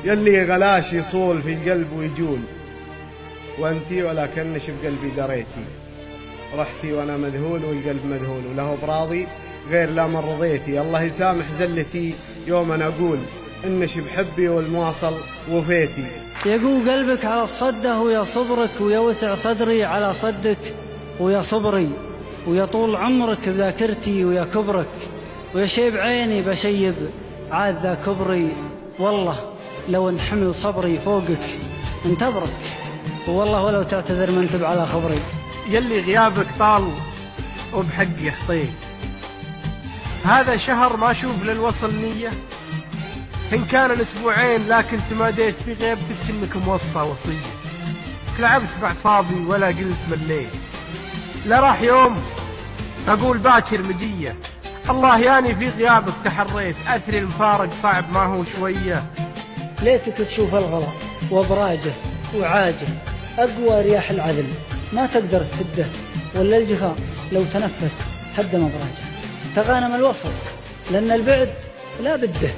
يلي غلاش يصول في القلب ويجول، وانتي ولكنش بقلبي دريتي، رحتي وانا مذهول والقلب مذهول، وله براضي غير لا من رضيتي. الله يسامح زلتي يوم انا اقول انش بحبي والمواصل وفيتي. يقو قلبك على الصده ويا صبرك، ويا وسع صدري على صدك ويا صبري، ويا طول عمرك بذاكرتي ويا كبرك، ويا شيب عيني بشيب عاد ذا كبري. والله لو انحمل صبري فوقك انتظرك، والله ولو تعتذر ما انتب على خبري. يلي غيابك طال وبحقي خطيت، هذا شهر ما اشوف للوصل نية، إن كان الأسبوعين لكن تماديت في غيبتك إنك موصى وصية. لعبت بأعصابي ولا قلت مليت، لا راح يوم أقول باكر مجية. الله ياني في غيابك تحريت، أثري المفارق صعب ما هو شوية. ليتك تشوف الغلا وابراجه وعاجه، أقوى رياح العذل ما تقدر تهده، ولا الجفا لو تنفس هد مبراجه. تغانم الوصل لأن البعد لا بده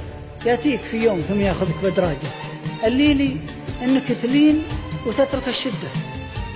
ياتيك في يوم ثم ياخذك بدراجه. الليلي انك تلين وتترك الشده.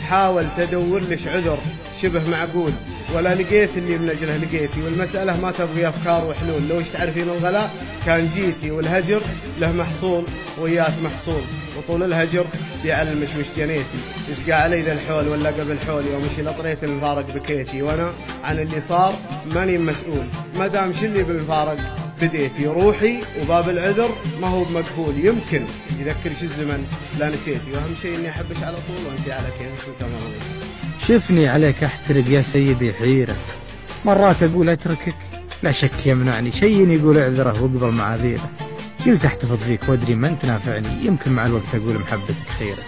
حاول تدور لش عذر شبه معقول، ولا لقيت اللي من اجله لقيتي، والمسألة ما تبغي افكار وحلول. لو تعرفين الغلاء كان جيتي، والهجر له محصول ويات محصول، وطول الهجر بيعلمش وش جنيتي. يسقى علي ذا الحول ولا قبل حولي، ومشي لطريت المفارق بكيتي، وانا عن اللي صار ماني مسؤول، ما دام شلي بالمفارق بديتي. روحي وباب العذر ما هو مقفول، يمكن يذكرش الزمن لا نسيتي، واهم شيء اني احبش على طول وانت على كيفك وانت ما رضيتي. شفني عليك احترق يا سيدي حيرة، مرات اقول اتركك لا شك يمنعني، شيء يقول اعذره واقبل معاذيره. قلت احتفظ فيك وادري ما انت نافعني، يمكن مع الوقت اقول محبتك خيرة.